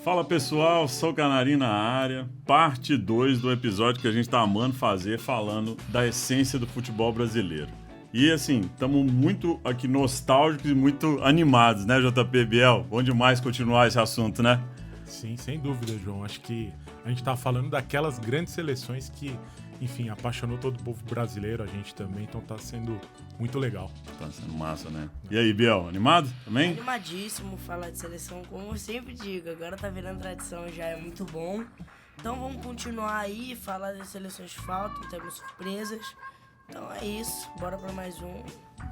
Fala pessoal, sou Canarinho na área, parte 2 do episódio que a gente tá amando fazer, falando da essência do futebol brasileiro. E assim, estamos muito aqui nostálgicos e muito animados, né, JP Biel? Bom demais continuar esse assunto, né? Sim, sem dúvida, João. Acho que a gente tá falando daquelas grandes seleções que, enfim, apaixonou todo o povo brasileiro, a gente também, então tá sendo muito legal. Tá sendo massa, né? E aí, Biel, animado também? Animadíssimo falar de seleção, como eu sempre digo, agora tá virando tradição, já é muito bom. Então vamos continuar aí, falar das seleções que faltam, temos surpresas. Então é isso, bora pra mais um.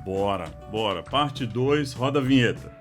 Bora. Parte 2, roda a vinheta.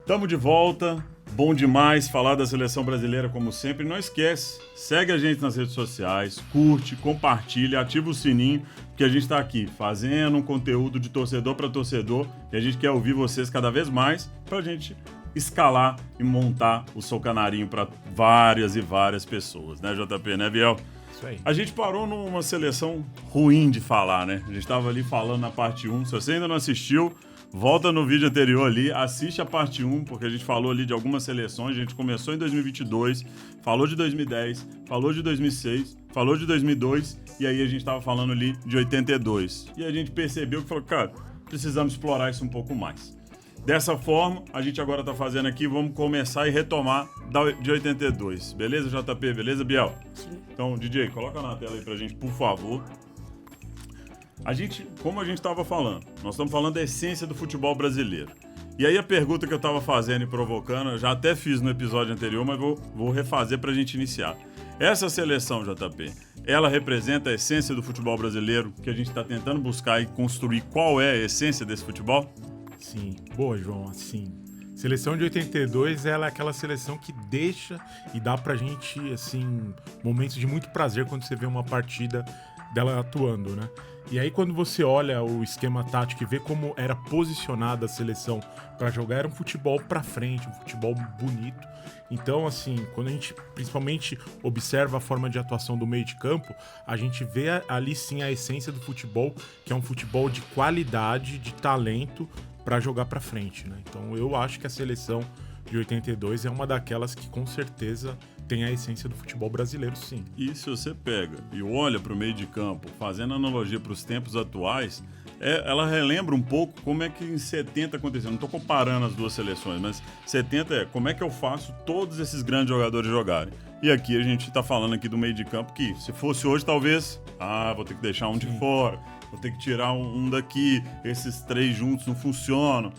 Tamo de volta, bom demais falar da seleção brasileira como sempre. Não esquece, segue a gente nas redes sociais, curte, compartilha, ativa o sininho, porque a gente tá aqui fazendo um conteúdo de torcedor para torcedor e a gente quer ouvir vocês cada vez mais pra gente escalar e montar o Sou Canarinho para várias e várias pessoas, né, JP, né, Biel? Isso aí. A gente parou numa seleção ruim de falar, né? A gente tava ali falando na parte 1, se você ainda não assistiu, volta no vídeo anterior ali, assiste a parte 1, porque a gente falou ali de algumas seleções, a gente começou em 2022, falou de 2010, falou de 2006, falou de 2002, e aí a gente tava falando ali de 82. E a gente percebeu que falou, cara, precisamos explorar isso um pouco mais. Dessa forma, a gente agora tá fazendo aqui, vamos começar e retomar de 82. Beleza, JP? Beleza, Biel? Sim. Então, DJ, coloca na tela aí pra gente, por favor. Como a gente estava falando, nós estamos falando da essência do futebol brasileiro. E aí a pergunta que eu estava fazendo e provocando, eu já até fiz no episódio anterior, mas vou refazer para a gente iniciar. Essa seleção, JP, ela representa a essência do futebol brasileiro que a gente está tentando buscar e construir qual é a essência desse futebol? Sim, boa, João, assim. Seleção de 82, ela é aquela seleção que deixa e dá pra gente, assim, momentos de muito prazer quando você vê uma partida dela atuando, né? E aí quando você olha o esquema tático e vê como era posicionada a seleção para jogar, era um futebol para frente, um futebol bonito. Então, assim, quando a gente principalmente observa a forma de atuação do meio de campo, a gente vê ali sim a essência do futebol, que é um futebol de qualidade, de talento para jogar para frente, né? Então eu acho que a seleção de 82 é uma daquelas que com certeza tem a essência do futebol brasileiro, sim. E se você pega e olha para o meio de campo, fazendo analogia para os tempos atuais, ela relembra um pouco como é que em 70 aconteceu. Não estou comparando as duas seleções, mas 70 é como é que eu faço todos esses grandes jogadores jogarem. E aqui a gente está falando aqui do meio de campo que, se fosse hoje, talvez, vou ter que deixar um de fora, vou ter que tirar um daqui, esses três juntos não funcionam.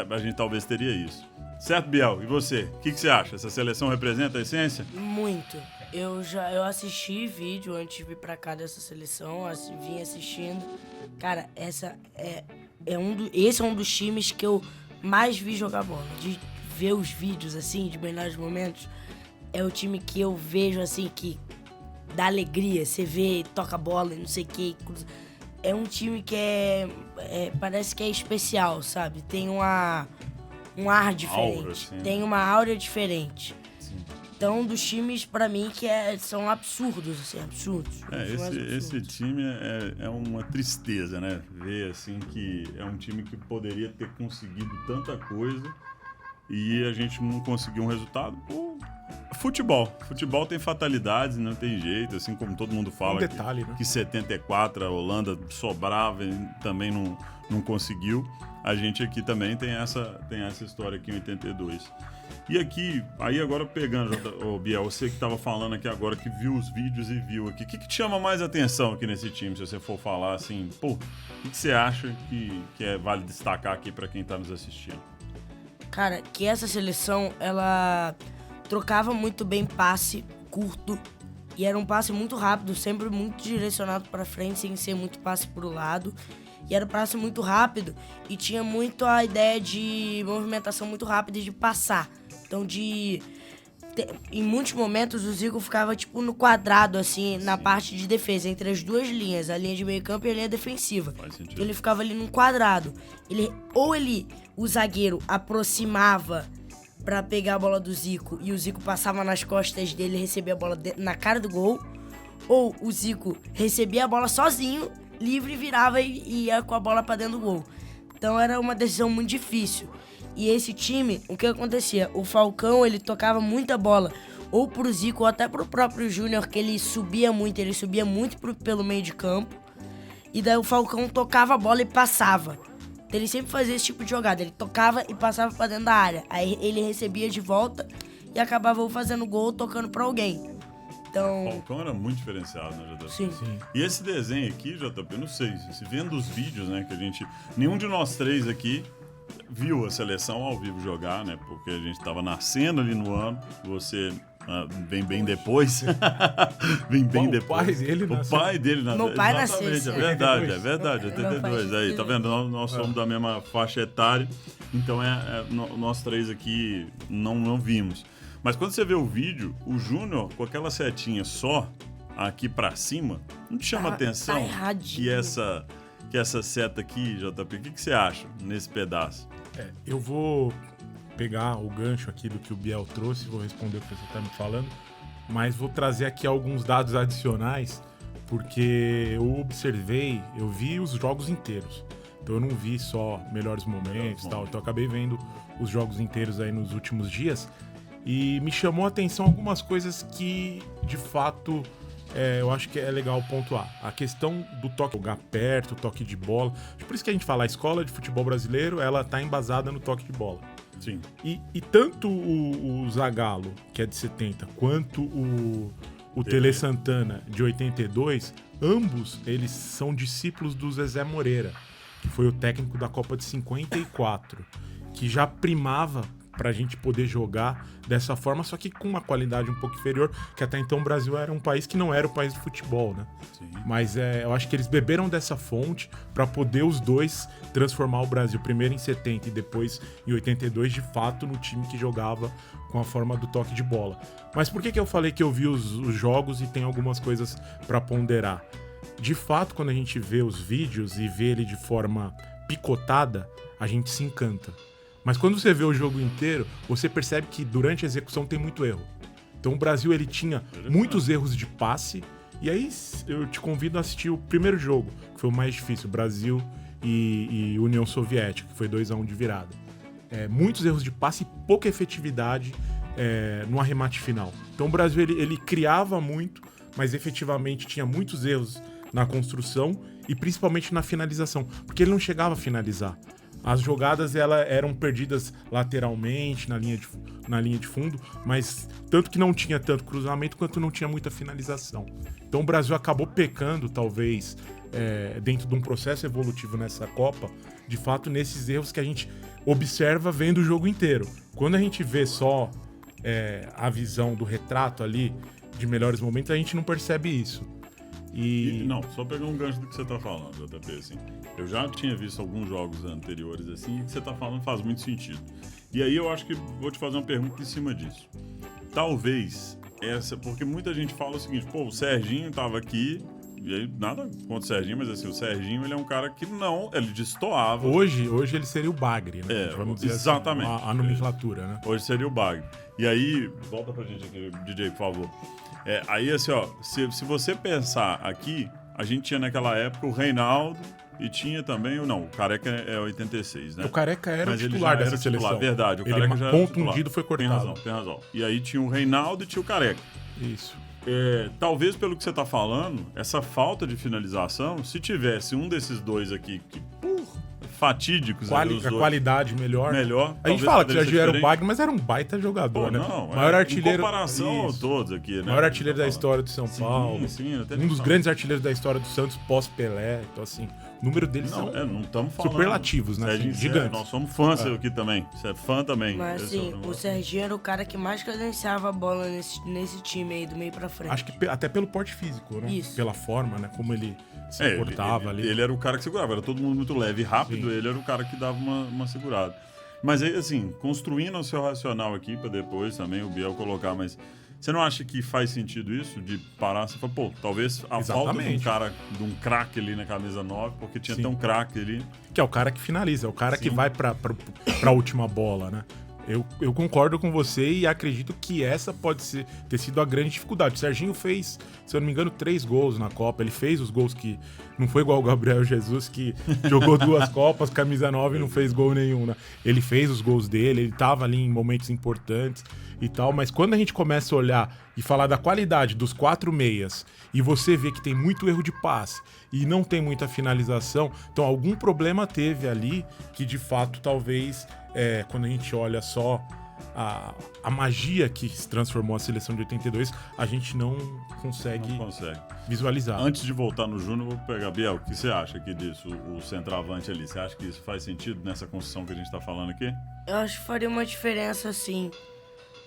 A gente talvez teria isso. Certo, Biel? E você? O que você acha? Essa seleção representa a essência? Muito. Eu assisti vídeo antes de vir pra cá dessa seleção, vim assistindo. Cara, esse é um dos times que eu mais vi jogar bola. De ver os vídeos, assim, de melhores momentos, é o time que eu vejo, assim, que dá alegria. Você vê, toca bola e não sei o que. É um time que parece que é especial, sabe? Tem um ar diferente, Aura, assim. Tem uma aura diferente. Sim. Então, dos times, pra mim, que são absurdos, assim, absurdos. Esse time é uma tristeza, né? Ver, assim, que é um time que poderia ter conseguido tanta coisa e a gente não conseguiu um resultado. Futebol tem fatalidades, não tem jeito, assim como todo mundo fala. Um detalhe, né? Que 74 a Holanda sobrava e também não conseguiu. A gente aqui também tem essa história aqui em 82. E aqui, aí agora pegando, Biel, você que estava falando aqui agora, que viu os vídeos e viu aqui, o que te chama mais atenção aqui nesse time, se você for falar assim, o que você acha que vale destacar aqui para quem está nos assistindo? Cara, que essa seleção, ela trocava muito bem passe curto e era um passe muito rápido, sempre muito direcionado para frente, sem ser muito passe pro lado. E era um passe muito rápido e tinha muito a ideia de movimentação muito rápida e de passar. Então, em muitos momentos, o Zico ficava tipo no quadrado, assim, na parte de defesa, entre as duas linhas, a linha de meio campo e a linha defensiva. Faz sentido. Então, ele ficava ali num quadrado. O zagueiro aproximava pra pegar a bola do Zico e o Zico passava nas costas dele e recebia a bola na cara do gol, ou o Zico recebia a bola sozinho, livre, virava e ia com a bola pra dentro do gol. Então era uma decisão muito difícil. E esse time, o que acontecia? O Falcão, ele tocava muita bola, ou pro Zico, ou até pro próprio Júnior, que ele subia muito pelo meio de campo, e daí o Falcão tocava a bola e passava. Então ele sempre fazia esse tipo de jogada, ele tocava e passava pra dentro da área, aí ele recebia de volta e acabava fazendo gol tocando pra alguém. Então... O Falcão era muito diferenciado, né, JP? Sim. E esse desenho aqui, JP, eu não sei, se vendo os vídeos, né, que a gente... Nenhum de nós três aqui viu a seleção ao vivo jogar, né, porque a gente tava nascendo ali no ano, você... vem bem depois. Vem bem depois. O pai dele nasceu. Meu pai Exatamente, nasceu. é verdade, 82. Aí, tá vendo? Nós somos da mesma faixa etária, então nós três aqui não vimos. Mas quando você vê o vídeo, o Júnior com aquela setinha só aqui pra cima, não te chama atenção que essa seta aqui, JP, o que você acha nesse pedaço? Eu vou pegar o gancho aqui do que o Biel trouxe, vou responder o que você está me falando, mas vou trazer aqui alguns dados adicionais, porque eu vi os jogos inteiros, então eu não vi só melhores momentos e tal, então eu acabei vendo os jogos inteiros aí nos últimos dias, e me chamou a atenção algumas coisas que, de fato, eu acho que é legal pontuar. A questão do toque, jogar perto, toque de bola, por isso que a gente fala, a escola de futebol brasileiro, ela tá embasada no toque de bola. Sim. E tanto o Zagallo, que é de 70, quanto o Tele Santana, de 82, ambos eles são discípulos do Zezé Moreira, que foi o técnico da Copa de 54, que já primava pra gente poder jogar dessa forma, só que com uma qualidade um pouco inferior, que até então o Brasil era um país que não era o país do futebol, né? Sim. Mas eu acho que eles beberam dessa fonte pra poder os dois transformar o Brasil, primeiro em 70 e depois em 82, de fato, no time que jogava com a forma do toque de bola. Mas por que eu falei que eu vi os jogos e tem algumas coisas pra ponderar? De fato, quando a gente vê os vídeos e vê ele de forma picotada, a gente se encanta. Mas quando você vê o jogo inteiro, você percebe que durante a execução tem muito erro. Então o Brasil ele tinha muitos erros de passe. E aí eu te convido a assistir o primeiro jogo, que foi o mais difícil, Brasil e União Soviética, que foi 2-1 de virada. Muitos erros de passe e pouca efetividade no arremate final. Então o Brasil ele criava muito, mas efetivamente tinha muitos erros na construção e principalmente na finalização, porque ele não chegava a finalizar. As jogadas eram perdidas lateralmente, na linha de fundo, mas tanto que não tinha tanto cruzamento quanto não tinha muita finalização. Então o Brasil acabou pecando, talvez, dentro de um processo evolutivo nessa Copa, de fato, nesses erros que a gente observa vendo o jogo inteiro. Quando a gente vê só a visão do retrato ali, de melhores momentos, a gente não percebe isso. Não, só pegar um gancho do que você tá falando, JP, assim. Eu já tinha visto alguns jogos anteriores, assim, e o que você tá falando faz muito sentido. E aí eu acho que vou te fazer uma pergunta em cima disso. Talvez porque muita gente fala o seguinte, o Serginho tava aqui, e aí nada contra o Serginho, mas assim, o Serginho, ele é um cara que ele destoava. Hoje ele seria o Bagre, né? Vamos dizer exatamente. Assim, a nomenclatura, né? Hoje seria o Bagre. E aí, volta pra gente aqui, DJ, por favor. Aí, assim, ó, se você pensar aqui, a gente tinha naquela época o Reinaldo e tinha também o Careca é 86, né? O Careca era mas o titular dessa titular, seleção. Verdade, o Careca já era ponto titular. Ungido foi cortado. Tem razão. E aí tinha o Reinaldo e tinha o Careca. Isso. Talvez pelo que você tá falando, essa falta de finalização, se tivesse um desses dois aqui que, fatídicos, a qualidade melhor. A gente fala que já era o Bagre, mas era um baita jogador, né? Maior artilheiro. Em comparação a todos aqui, né? Maior artilheiro da história do São Paulo. Sim, um dos grandes artilheiros da história do Santos pós-Pelé. Então, assim, o número deles são não estamos falando superlativos, né? Gigantes. Nós somos fãs aqui também. Você é fã também. Mas, assim, o Serginho era o cara que mais cadenciava a bola nesse time aí, do meio pra frente. Acho que até pelo porte físico, né? Isso. Pela forma, né? Como ele se portava ali. Ele era o cara que segurava. Era todo mundo muito leve e rápido. Sim. Ele era o cara que dava uma segurada. Mas aí, assim, construindo o seu racional aqui pra depois também o Biel colocar, mas você não acha que faz sentido isso? De parar, você fala, talvez a falta de um craque ali na camisa 9, porque tinha até um craque ali. Que é o cara que finaliza, é o cara que vai pra última bola, né? Eu concordo com você e acredito que essa pode ter sido a grande dificuldade. O Serginho fez, se eu não me engano, 3 gols na Copa. Ele fez os gols que... Não foi igual o Gabriel Jesus, que jogou 2 Copas, camisa 9 e não fez gol nenhum, né? Ele fez os gols dele, ele tava ali em momentos importantes e tal. Mas quando a gente começa a olhar e falar da qualidade dos 4 meias e você vê que tem muito erro de passe e não tem muita finalização, então algum problema teve ali que de fato talvez... quando a gente olha só a magia que se transformou a seleção de 82, a gente não consegue visualizar. Antes de voltar no Júnior, vou pegar, Biel, o que você acha aqui disso, o centroavante ali? Você acha que isso faz sentido nessa construção que a gente está falando aqui? Eu acho que faria uma diferença, sim,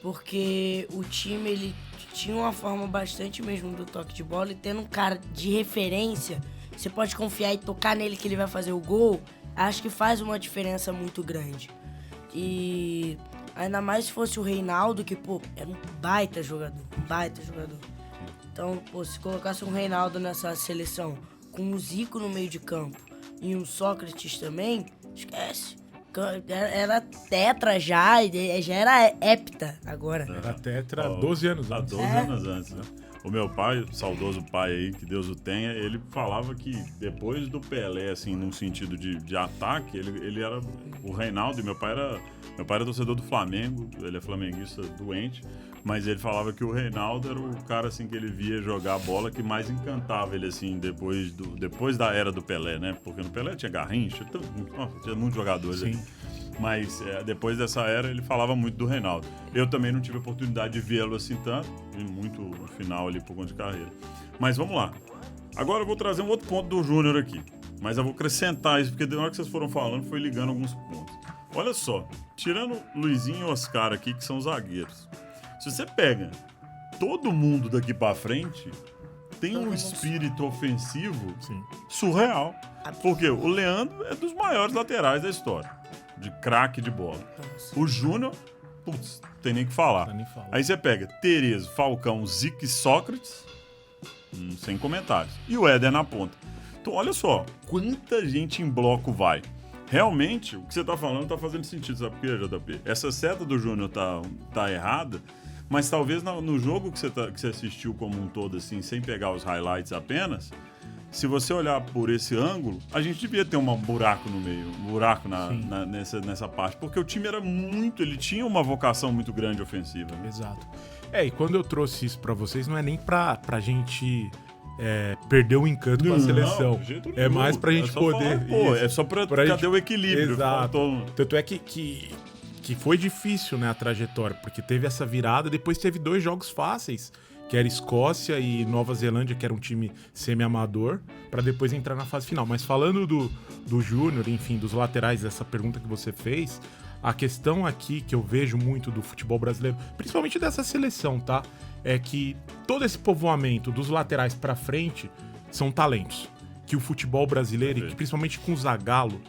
porque o time, ele tinha uma forma bastante mesmo do toque de bola, e tendo um cara de referência, você pode confiar e tocar nele que ele vai fazer o gol, acho que faz uma diferença muito grande. E ainda mais se fosse o Reinaldo, que, pô, era um baita jogador. Então, pô, se colocasse um Reinaldo nessa seleção com um Zico no meio de campo e um Sócrates também, esquece. Era tetra já era hepta agora. Era tetra 12 anos antes. 12 anos antes, né? O meu pai, o saudoso pai aí, que Deus o tenha, ele falava que depois do Pelé, assim, num sentido de ataque, ele era o Reinaldo, e meu pai era torcedor do Flamengo, ele é flamenguista doente, mas ele falava que o Reinaldo era o cara, assim, que ele via jogar a bola que mais encantava ele, assim, depois da era do Pelé, né? Porque no Pelé tinha Garrincha, tinha muitos jogadores ali. Mas depois dessa era ele falava muito do Reinaldo. Eu também não tive a oportunidade de vê-lo assim tanto, vi muito no final ali por conta de carreira. Mas vamos lá. Agora eu vou trazer um outro ponto do Júnior aqui. Mas eu vou acrescentar isso, porque na hora que vocês foram falando, foi ligando alguns pontos. Olha só, tirando Luizinho e Oscar aqui, que são zagueiros. Se você pega todo mundo daqui pra frente, tem um espírito ofensivo surreal. Porque o Leandro é dos maiores laterais da história. De craque de bola. Nossa. O Júnior, putz, tem nem que falar. Aí você pega Terezo, Falcão, Zico e Sócrates, sem comentários. E o Éder na ponta. Então, olha só, quanta gente em bloco vai. Realmente, o que você tá falando tá fazendo sentido, sabe por quê, JP? Essa seta do Júnior tá errada, mas talvez no jogo que você assistiu como um todo, assim, sem pegar os highlights apenas... Se você olhar por esse ângulo, a gente devia ter um buraco no meio, nessa parte, porque o time era ele tinha uma vocação muito grande ofensiva. Né? Exato. E quando eu trouxe isso pra vocês, não é nem pra gente perder o encanto com a seleção. É mais pra gente poder... É só pra cadê o equilíbrio? Exato. Tanto é que foi difícil, né, a trajetória, porque teve essa virada, depois teve 2 jogos fáceis, que era Escócia e Nova Zelândia, que era um time semi-amador, para depois entrar na fase final. Mas falando do Júnior, enfim, dos laterais, dessa pergunta que você fez, a questão aqui que eu vejo muito do futebol brasileiro, principalmente dessa seleção, tá? É que todo esse povoamento dos laterais para frente são talentos. Que o futebol brasileiro, e que principalmente com o Zagallo,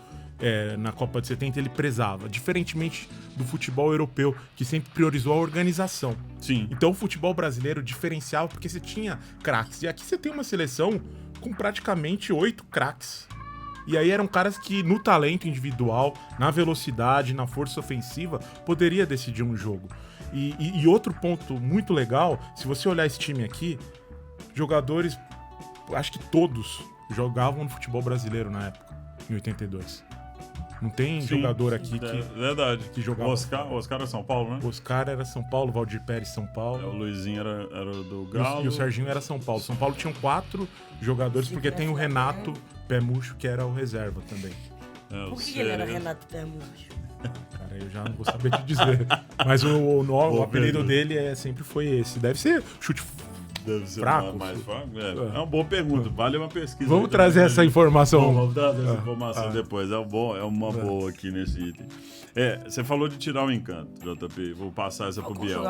na Copa de 70, ele prezava, diferentemente do futebol europeu, que sempre priorizou a organização. Sim. Então o futebol brasileiro diferenciava porque você tinha craques. E aqui você tem uma seleção com praticamente 8 craques. E aí eram caras que no talento individual, na velocidade, na força ofensiva, poderia decidir um jogo. E outro ponto muito legal, se você olhar esse time aqui, jogadores, acho que todos jogavam no futebol brasileiro na época, em 82. Não tem jogador aqui que jogava. O Oscar era São Paulo, né? O Oscar era São Paulo, o Valdir Pérez São Paulo. O Luizinho era do Galo. E o Serginho era São Paulo. São Paulo tinham 4 jogadores, porque tem o Renato Pé Murcho, que era o reserva também. Por que ele era Renato Pé Murcho? Cara, eu já não vou saber te dizer. Mas o apelido dele sempre foi esse. Deve ser chute fraco. Mais fraco. É uma boa pergunta. Vale uma pesquisa. Vamos trazer essa informação. Vamos trazer essa informação depois. É uma boa aqui nesse item. Você falou de tirar o encanto, JP. Vou passar essa pro Biel.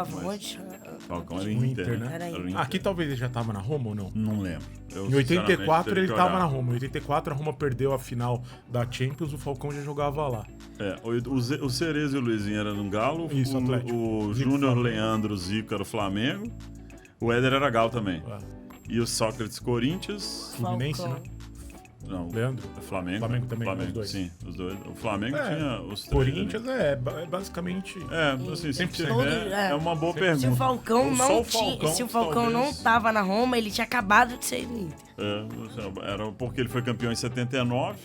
Falcão era Inter, né? Era Inter. Aqui talvez ele já tava na Roma ou não? Não lembro. Em 84 ele tava na Roma. Em 84 a Roma perdeu a final da Champions, o Falcão já jogava lá. O Cerezo e o Luizinho eram no Galo. Isso, Atlético. O Júnior, Leandro, Zico era o Flamengo. O Éder era Galo também. E o Sócrates, Corinthians. Fluminense, né? Não, Leandro? Flamengo. Flamengo também, Flamengo, os dois. Sim, os dois. O Flamengo tinha os três. Corinthians é basicamente... Assim, se 100%. tiver, é uma boa Se pergunta. o Falcão Só não o tinha, se o Falcão talvez, não tava na Roma, ele tinha acabado de ser do Inter. era porque ele foi campeão em 79,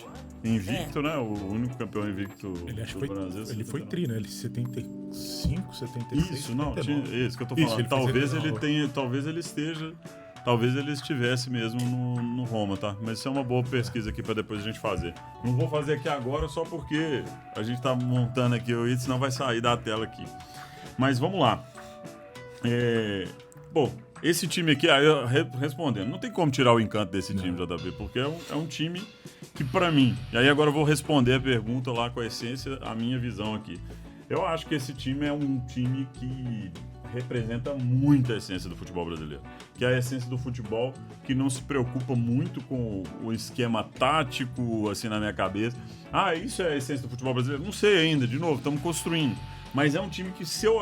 invicto, né? O único campeão invicto Ele acho do que foi, Brasil. ele foi 79. tri, né? Ele 75, 76, Isso, não, 79. isso que eu tô Isso, falando. ele fez Talvez 79. ele tenha, talvez ele estivesse mesmo no Roma, tá? Mas isso é uma boa pesquisa aqui pra depois a gente fazer. Não vou fazer aqui agora só porque a gente tá montando aqui o IT, senão vai sair da tela aqui. Mas vamos lá. Bom, esse time aqui, aí respondendo, não tem como tirar o encanto desse time, JB, porque é um time que pra mim, e aí agora eu vou responder a pergunta lá com a essência, a minha visão aqui. Eu acho que esse time é um time que representa muito a essência do futebol brasileiro, que é a essência do futebol que não se preocupa muito com o esquema tático, assim, na minha cabeça. Isso é a essência do futebol brasileiro? Não sei ainda, de novo, estamos construindo. Mas é um time que, se eu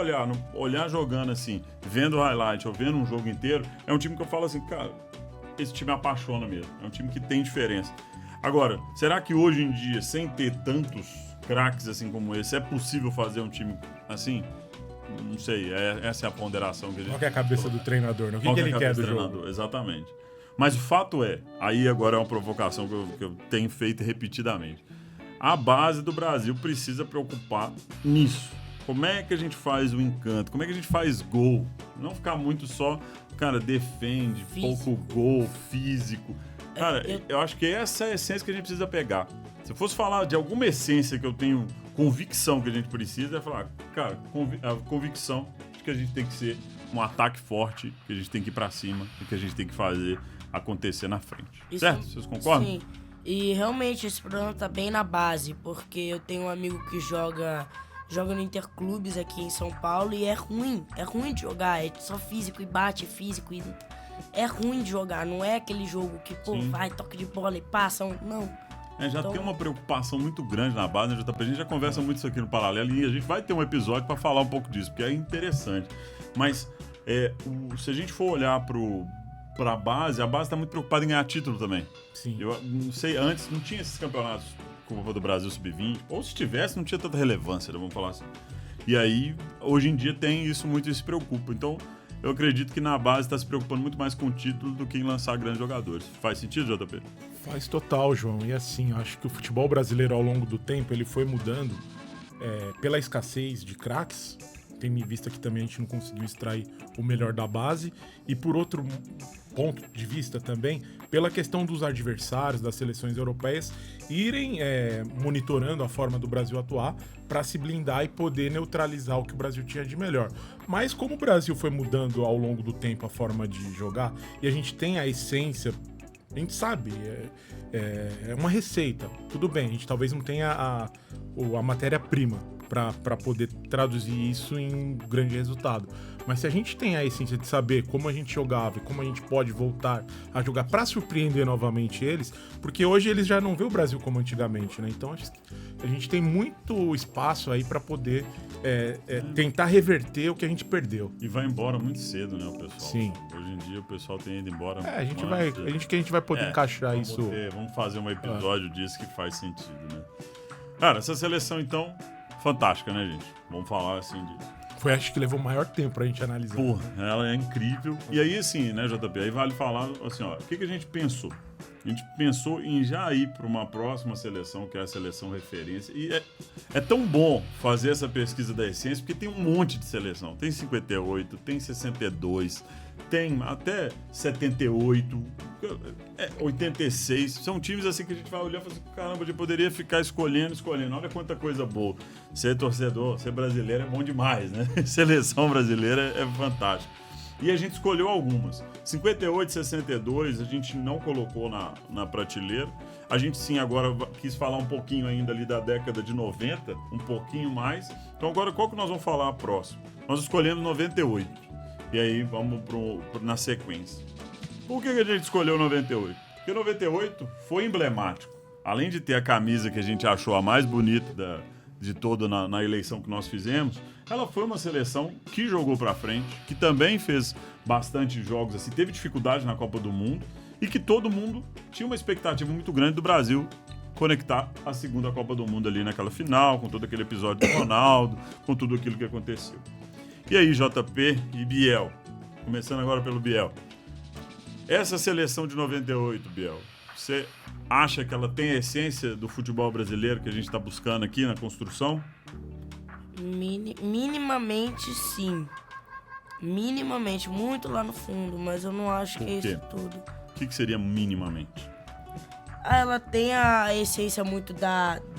olhar jogando assim, vendo o highlight ou vendo um jogo inteiro, é um time que eu falo assim, cara, esse time apaixona mesmo. É um time que tem diferença. Agora, será que hoje em dia, sem ter tantos craques assim como esse, é possível fazer um time assim? Não sei, essa é a ponderação que a gente... Qual que é a cabeça do treinador, né? O que ele quer do jogo? Exatamente. Mas o fato é, aí agora é uma provocação que eu tenho feito repetidamente. A base do Brasil precisa preocupar nisso. Como é que a gente faz o encanto? Como é que a gente faz gol? Não ficar muito só, cara, defende, pouco gol, físico. Cara, eu acho que essa é a essência que a gente precisa pegar. Se eu fosse falar de alguma essência que eu tenho convicção que a gente precisa, é falar, cara, a convicção de que a gente tem que ser um ataque forte, que a gente tem que ir pra cima e que a gente tem que fazer acontecer na frente. Certo? Vocês concordam? Sim. E realmente esse problema tá bem na base, porque eu tenho um amigo que joga no Interclubes aqui em São Paulo e é ruim de jogar, é só físico e bate físico e é ruim de jogar, não é aquele jogo que, vai, toque de bola e passa, não. Já tem uma preocupação muito grande na base, né, JP? A gente já conversa muito isso aqui no Paralelo e a gente vai ter um episódio para falar um pouco disso, porque é interessante. Mas se a gente for olhar para a base está muito preocupada em ganhar título também. Sim. Eu não sei, antes não tinha esses campeonatos como o do Brasil Sub-20, ou se tivesse, não tinha tanta relevância, né, vamos falar assim. E aí, hoje em dia, tem isso muito e se preocupa. Então, eu acredito que na base está se preocupando muito mais com o título do que em lançar grandes jogadores. Faz sentido, JP? Faz total, João. E assim, eu acho que o futebol brasileiro, ao longo do tempo, ele foi mudando pela escassez de craques. Tendo em vista que também a gente não conseguiu extrair o melhor da base. E por outro ponto de vista também, pela questão dos adversários, das seleções europeias, irem monitorando a forma do Brasil atuar para se blindar e poder neutralizar o que o Brasil tinha de melhor. Mas como o Brasil foi mudando ao longo do tempo a forma de jogar, e a gente tem a essência, a gente sabe, é uma receita. Tudo bem, a gente talvez não tenha a matéria-prima para poder traduzir isso em um grande resultado. Mas se a gente tem a essência de saber como a gente jogava e como a gente pode voltar a jogar para surpreender novamente eles, porque hoje eles já não vê o Brasil como antigamente, né? Então a gente tem muito espaço aí para poder tentar reverter o que a gente perdeu. E vai embora muito cedo, né, o pessoal? Sim. Hoje em dia o pessoal tem ido embora A gente muito. vai poder encaixar vamos isso. Vamos fazer um episódio disso que faz sentido, né? Cara, essa seleção, então, fantástica, né, gente? Vamos falar assim disso. Foi, acho que levou maior tempo pra gente analisar. Porra, ela é incrível. E aí, assim, né, JP, aí vale falar, assim, ó, o que a gente pensou? A gente pensou em já ir para uma próxima seleção, que é a seleção referência. E é tão bom fazer essa pesquisa da essência, porque tem um monte de seleção. Tem 58, tem 62, tem até 78, 86. São times assim que a gente vai olhar e fala assim, caramba, eu poderia ficar escolhendo. Olha quanta coisa boa. Ser torcedor, ser brasileiro é bom demais, né? Seleção brasileira é fantástica. E a gente escolheu algumas. 58, 62, a gente não colocou na prateleira. A gente sim agora quis falar um pouquinho ainda ali da década de 90, um pouquinho mais. Então agora qual que nós vamos falar próximo? Nós escolhemos 98. E aí vamos na sequência. Por que a gente escolheu 98? Porque 98 foi emblemático. Além de ter a camisa que a gente achou a mais bonita de toda na eleição que nós fizemos, ela foi uma seleção que jogou pra frente, que também fez bastante jogos, assim, teve dificuldade na Copa do Mundo e que todo mundo tinha uma expectativa muito grande do Brasil conectar a segunda Copa do Mundo ali naquela final, com todo aquele episódio do Ronaldo, com tudo aquilo que aconteceu. E aí, JP e Biel, começando agora pelo Biel. Essa seleção de 98, Biel, você acha que ela tem a essência do futebol brasileiro que a gente está buscando aqui na construção? Minimamente, sim. Minimamente, muito lá no fundo, mas eu não acho que é isso tudo. O que seria minimamente? Ela tem a essência muito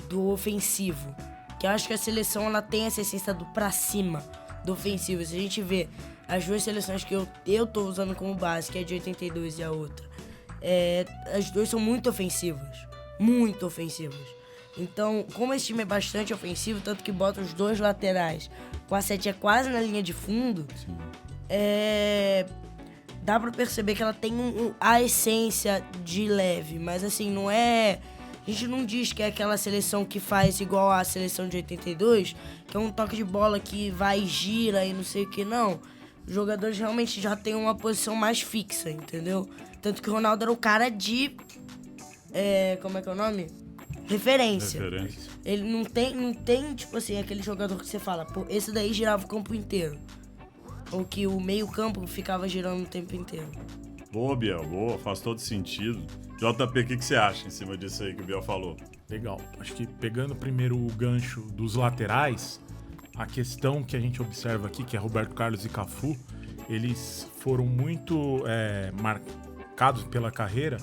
do ofensivo. Que eu acho que a seleção ela tem essa essência do pra cima, do ofensivo. Se a gente vê as duas seleções que eu tô usando como base, que é de 82 e a outra, as duas são muito ofensivas. Muito ofensivas. Então, como esse time é bastante ofensivo, tanto que bota os dois laterais com a setinha quase na linha de fundo, dá pra perceber que ela tem a essência de leve, mas assim, não é... A gente não diz que é aquela seleção que faz igual a seleção de 82, que é um toque de bola que vai e gira e não sei o que, não. Os jogadores realmente já têm uma posição mais fixa, entendeu? Tanto que o Ronaldo era o cara de... como é que é o nome? Referência. Ele não tem, tipo assim, aquele jogador que você fala, pô, esse daí girava o campo inteiro. Ou que o meio-campo ficava girando o tempo inteiro. Boa, Biel, boa, faz todo sentido. JP, o que você acha em cima disso aí que o Biel falou? Legal. Acho que pegando primeiro o gancho dos laterais, a questão que a gente observa aqui, que é Roberto Carlos e Cafu, eles foram muito marcados pela carreira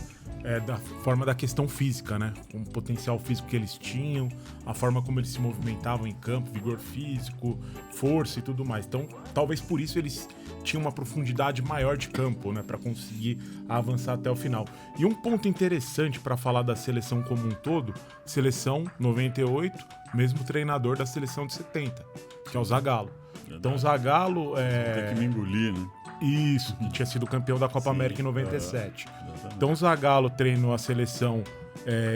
da forma da questão física, né? O potencial físico que eles tinham, a forma como eles se movimentavam em campo, vigor físico, força e tudo mais. Então, talvez por isso eles tinham uma profundidade maior de campo, né? Para conseguir avançar até o final. E um ponto interessante para falar da seleção como um todo, seleção 98, mesmo treinador da seleção de 70, que é o Zagallo. Então, o Zagallo Tem que me engolir, né? Isso, que tinha sido campeão da Copa América em 97. Então o Zagallo treinou a seleção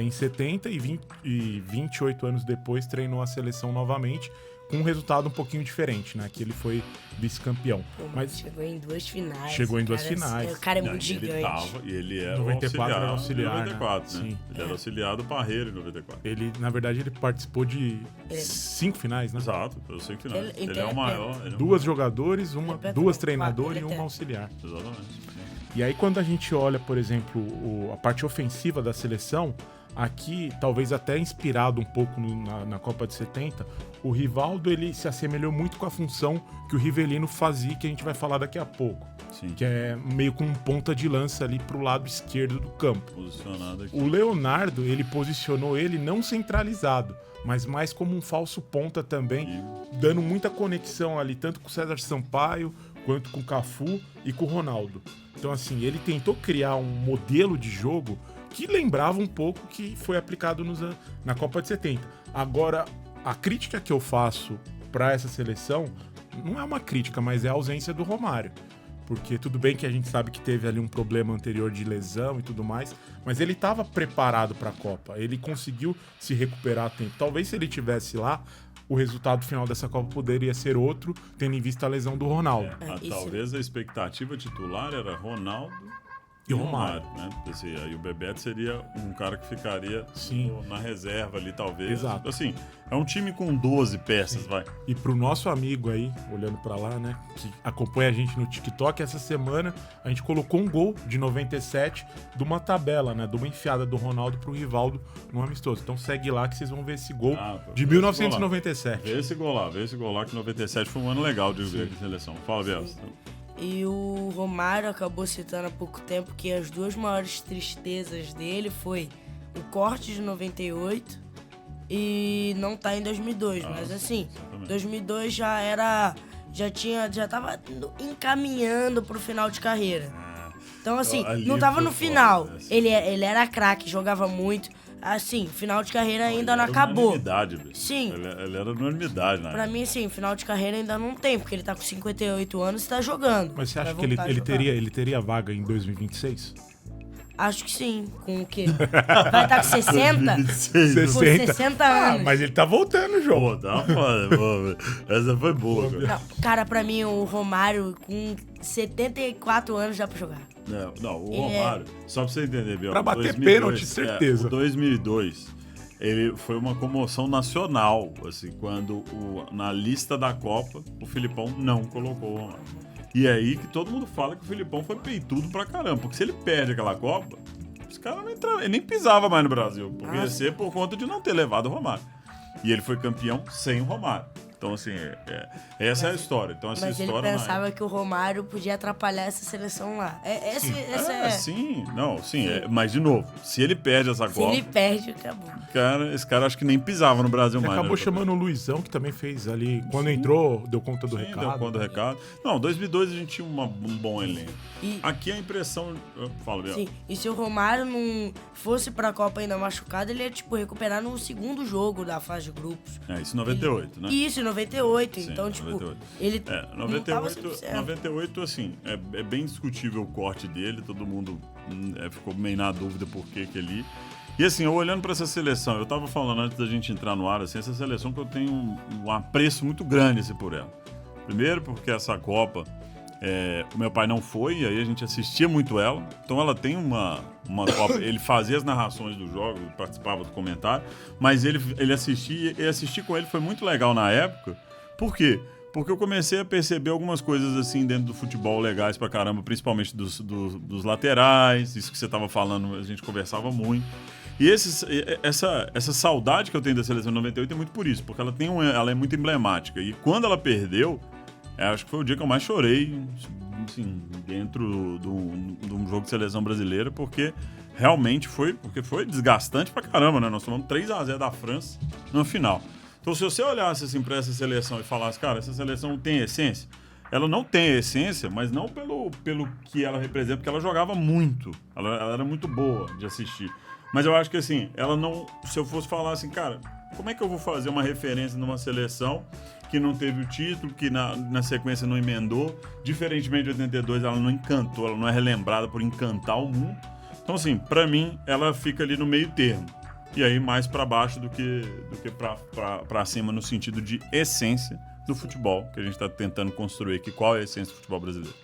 em 70 e 28 anos depois treinou a seleção novamente, com um resultado um pouquinho diferente, né? Que ele foi vice-campeão. Mas chegou em duas finais. Chegou em duas finais. O cara é muito gigante. E ele era 94 era auxiliar, em 94, né? Sim. Ele era auxiliar do Parreira em 94. Ele, na verdade, ele participou de 5 finais, né? Exato, eu sei que não. Ele então é o maior. Duas jogadores, duas treinadoras e ele uma auxiliar. Exatamente. E aí, quando a gente olha, por exemplo, a parte ofensiva da seleção, aqui, talvez até inspirado um pouco na Copa de 70, o Rivaldo ele se assemelhou muito com a função que o Rivelino fazia, que a gente vai falar daqui a pouco. Sim. Que é meio com um ponta de lança ali pro lado esquerdo do campo. Posicionado aqui. O Leonardo, ele posicionou ele não centralizado, mas mais como um falso ponta também, dando muita conexão ali, tanto com o César Sampaio, quanto com o Cafu e com o Ronaldo. Então, assim, ele tentou criar um modelo de jogo que lembrava um pouco que foi aplicado na Copa de 70. Agora, a crítica que eu faço para essa seleção não é uma crítica, mas é a ausência do Romário. Porque tudo bem que a gente sabe que teve ali um problema anterior de lesão e tudo mais, mas ele estava preparado para a Copa. Ele conseguiu se recuperar a tempo. Talvez se ele tivesse lá, o resultado final dessa Copa poderia ser outro, tendo em vista a lesão do Ronaldo. Talvez a expectativa titular era Ronaldo e o Romário, né? Assim, aí o Bebeto seria um cara que ficaria na reserva ali, talvez. Exato. Assim, é um time com 12 peças, vai. E pro nosso amigo aí, olhando pra lá, né, que acompanha a gente no TikTok, essa semana a gente colocou um gol de 97 de uma tabela, né, de uma enfiada do Ronaldo pro Rivaldo no amistoso. Então segue lá que vocês vão ver esse gol de 1997. Vê esse gol lá, que 97 foi um ano legal de ver a seleção. Fala, Bielsa. E o Romário acabou citando há pouco tempo que as duas maiores tristezas dele foi o corte de 98 e não tá em 2002. Mas assim, exatamente. 2002 já tava encaminhando pro final de carreira. Então assim, não tava no final. Ele era craque, jogava muito. Assim, final de carreira ainda não acabou. Sim. Ele era unanimidade, né? Pra mim, sim, final de carreira ainda não tem, porque ele tá com 58 anos e tá jogando. Mas você acha que ele teria vaga em 2026? Acho que sim. Com o quê? Vai estar com 60? 2026. Com 60 anos. mas ele tá voltando, João. Pô, tá foda, pô. Essa foi boa, cara. Não, cara, pra mim, o Romário com 74 anos dá pra jogar. Não, o Romário, só pra você entender, Biel. Pra bater 2002, pênalti, certeza. O 2002, ele foi uma comoção nacional, assim, quando na lista da Copa, o Filipão não colocou o Romário. E é aí que todo mundo fala que o Filipão foi peitudo pra caramba, porque se ele perde aquela Copa, os caras não entravam, ele nem pisava mais no Brasil, porque ia ser por conta de não ter levado o Romário. E ele foi campeão sem o Romário. Então, assim, essa é a história. Então, essa Mas ele história pensava que o Romário podia atrapalhar essa seleção lá. Mas de novo, se ele perde essa Se Copa, ele perde, acabou. esse cara acho que nem pisava no Brasil Ele mais. acabou né? chamando o Luizão, que também fez ali. Quando entrou, deu conta do Sim, recado. deu conta do recado. Não, 2002 a gente tinha um bom elenco. E- Aqui a impressão... Fala, Biel. Sim, e se o Romário não fosse pra Copa ainda machucado, ele ia, recuperar no segundo jogo da fase de grupos. Isso em 98, né? Isso, em 98. Sim, Então, 98. ele não tava 100%. 98, assim, é bem discutível o corte dele, todo mundo ficou meio na dúvida por que ele... E assim, eu olhando pra essa seleção, eu tava falando antes da gente entrar no ar, assim, essa seleção que eu tenho um apreço muito grande assim, por ela. Primeiro porque essa Copa, o meu pai não foi, e aí a gente assistia muito ela, então ela tem uma Copa, ele fazia as narrações do jogo, participava do comentário, mas ele assistia, e assistir com ele foi muito legal na época. Por quê? Porque eu comecei a perceber algumas coisas assim dentro do futebol legais pra caramba, principalmente dos laterais, isso que você tava falando, a gente conversava muito. E essa saudade que eu tenho da seleção de 98 é muito por isso, porque ela é muito emblemática. E quando ela perdeu, acho que foi o dia que eu mais chorei, assim, dentro de um jogo de seleção brasileira, porque realmente foi desgastante pra caramba, né? Nós tomamos 3-0 da França no final. Então, se você olhasse assim pra essa seleção e falasse, cara, essa seleção tem essência, ela não tem essência, mas não pelo que ela representa, porque ela jogava muito, ela era muito boa de assistir. Mas eu acho que assim, ela não. Se eu fosse falar assim, cara, como é que eu vou fazer uma referência numa seleção que não teve o título, que na sequência não emendou, diferentemente de 82, ela não encantou, ela não é relembrada por encantar o mundo. Então, assim, pra mim, ela fica ali no meio termo. E aí mais pra baixo do que pra cima, no sentido de essência do futebol que a gente tá tentando construir aqui. Qual é a essência do futebol brasileiro?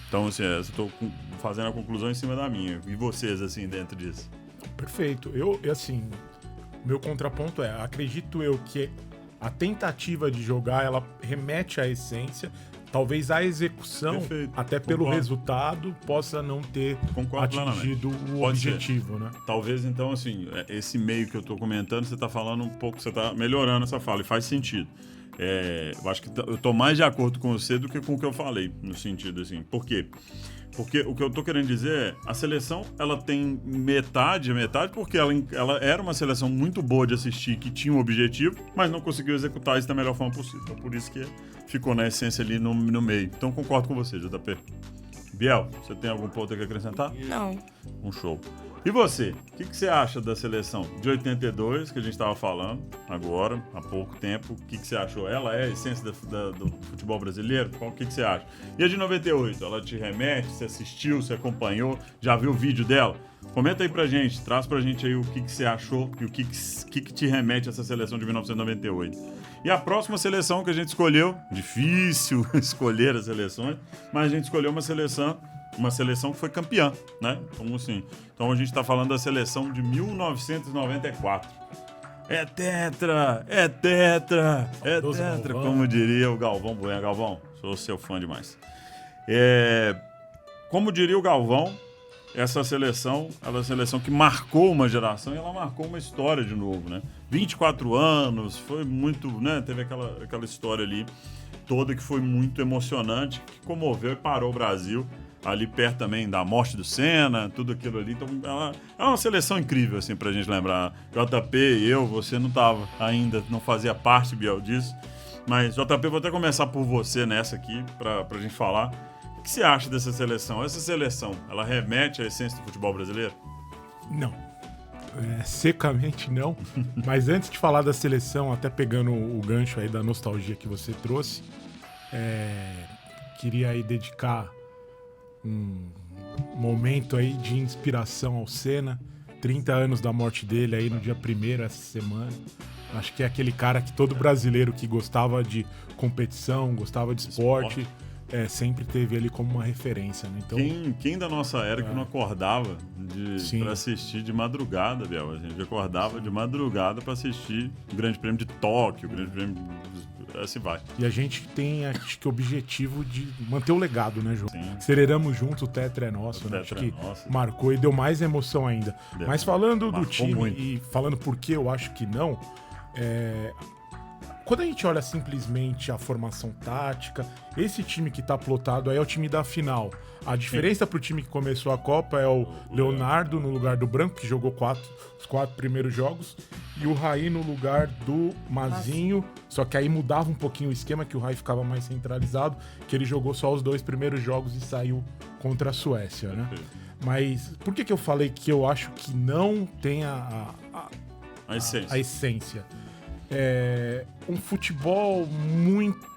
Então, assim, eu tô fazendo a conclusão em cima da minha. E vocês, assim, dentro disso? Perfeito. Meu contraponto acredito eu que a tentativa de jogar, ela remete à essência. Talvez a execução, Perfeito. até pelo Concordo. resultado, possa não ter Concordo atingido plenamente. o Pode objetivo, né? Talvez, então, assim, esse meio que eu tô comentando, você tá falando um pouco, você tá melhorando essa fala, e faz sentido. Eu acho que eu tô mais de acordo com você do que com o que eu falei, no sentido, assim. Por quê? Porque o que eu tô querendo dizer a seleção, ela tem metade, porque ela era uma seleção muito boa de assistir, que tinha um objetivo, mas não conseguiu executar isso da melhor forma possível. Então, por isso que ficou na essência ali no meio. Então, concordo com você, JP. Biel, você tem algum ponto aqui a acrescentar? Não. Um show. E você? O que você acha da seleção de 82, que a gente estava falando agora, há pouco tempo? O que você achou? Ela é a essência do futebol brasileiro? O que você acha? E a de 98? Ela te remete? Você assistiu? Você acompanhou? Já viu o vídeo dela? Comenta aí pra gente, traz pra gente aí o que você achou e o que te remete a essa seleção de 1998. E a próxima seleção que a gente escolheu, difícil escolher as seleções, mas a gente escolheu uma seleção que foi campeã, né? Então a gente tá falando da seleção de 1994. É tetra, Galvão. como diria o Galvão Bueno. Galvão, sou seu fã demais. Como diria o Galvão, essa seleção, ela é uma seleção que marcou uma geração e ela marcou uma história de novo, né? 24 anos, foi muito, né? Teve aquela história ali toda que foi muito emocionante, que comoveu e parou o Brasil, ali perto também da morte do Senna, tudo aquilo ali. Então, ela é uma seleção incrível, assim, pra gente lembrar. JP, você não tava ainda, não fazia parte, Biel, disso. Mas, JP, vou até começar por você nessa aqui, pra gente falar. O que você acha dessa seleção? Essa seleção, ela remete à essência do futebol brasileiro? Não. Secamente não. Mas antes de falar da seleção, até pegando o gancho aí da nostalgia que você trouxe, queria aí dedicar momento aí de inspiração ao Senna. 30 anos da morte dele aí no dia 1º essa semana. Acho que é aquele cara que todo brasileiro que gostava de competição, gostava de esporte, sempre teve ele como uma referência, né? Então, quem da nossa era que não acordava pra assistir de madrugada, Biel? A gente acordava de madrugada pra assistir o Grande Prêmio de Tóquio, o Grande Prêmio... Assim vai. E a gente tem, acho que, o objetivo de manter o legado, né, João? Sim. Aceleramos junto, o tetra é nosso, né? Acho que marcou e deu mais emoção ainda. Mas falando do time muito. E falando por que eu acho que não, quando a gente olha simplesmente a formação tática, esse time que tá plotado aí é o time da final. A diferença pro time que começou a Copa é o Leonardo no lugar do Branco, que jogou os 4 primeiros jogos, e o Raí no lugar do Mazinho, só que aí mudava um pouquinho o esquema, que o Raí ficava mais centralizado, que ele jogou só os 2 primeiros jogos e saiu contra a Suécia, né? Mas por que eu falei que eu acho que não tem a essência? É um futebol muito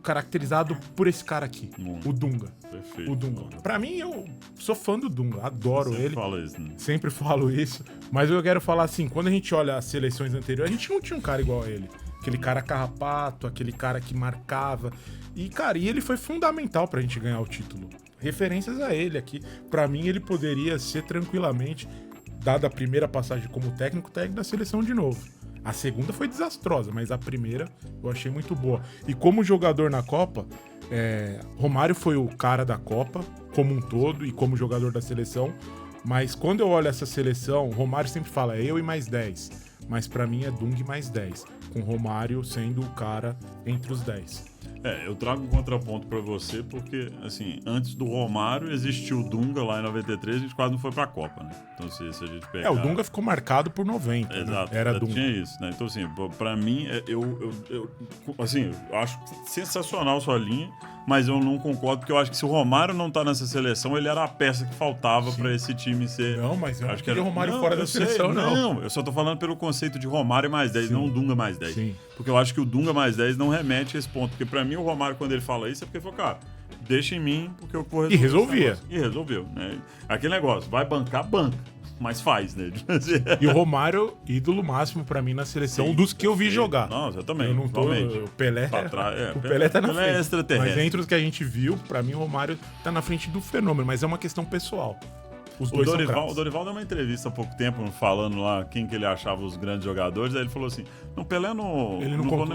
caracterizado por esse cara aqui, o Dunga. Perfeito. O Dunga. Pra mim, eu sou fã do Dunga, adoro ele. Fala isso, né? Sempre falo isso. Mas eu quero falar assim, quando a gente olha as seleções anteriores, a gente não tinha um cara igual a ele. Aquele cara carrapato, aquele cara que marcava. E, cara, ele foi fundamental pra gente ganhar o título. Referências a ele aqui. Pra mim, ele poderia ser tranquilamente, dada a primeira passagem como técnico da seleção de novo. A segunda foi desastrosa, mas a primeira eu achei muito boa. E como jogador na Copa, Romário foi o cara da Copa, como um todo, e como jogador da seleção. Mas quando eu olho essa seleção, Romário sempre fala, eu e mais 10. Mas pra mim é Dunga e mais 10. Com Romário sendo o cara entre os 10. Eu trago um contraponto pra você, porque, assim, antes do Romário existiu o Dunga lá em 93, a gente quase não foi pra Copa, né? Então, se a gente pegar... o Dunga ficou marcado por 90, Exato, né? Era Dunga. Tinha isso, né? Então, assim, pra mim, eu acho sensacional sua linha, mas eu não concordo, porque eu acho que se o Romário não tá nessa seleção, ele era a peça que faltava pra esse time ser... Não, mas eu acho não queria o Romário fora da seleção, não. Não, eu só tô falando pelo conceito de Romário mais 10, não Dunga mais 10. Sim. Porque eu acho que o Dunga mais 10 não remete a esse ponto, porque pra mim o Romário, quando ele fala isso, é porque ele falou, cara, deixa em mim, porque eu vou resolver. E resolvia. E resolveu, né? Aquele negócio, vai bancar, banca. Mas faz, né? E o Romário, ídolo máximo pra mim na seleção, dos que eu vi jogar. Não, eu também. Eu não tô... O Pelé tá na frente. É extraterrestre. Mas entre os que a gente viu, pra mim o Romário tá na frente do fenômeno, mas é uma questão pessoal. Os dois são craques. O Dorival deu uma entrevista há pouco tempo falando lá quem que ele achava os grandes jogadores, aí ele falou assim, não, Pelé não... Ele não vou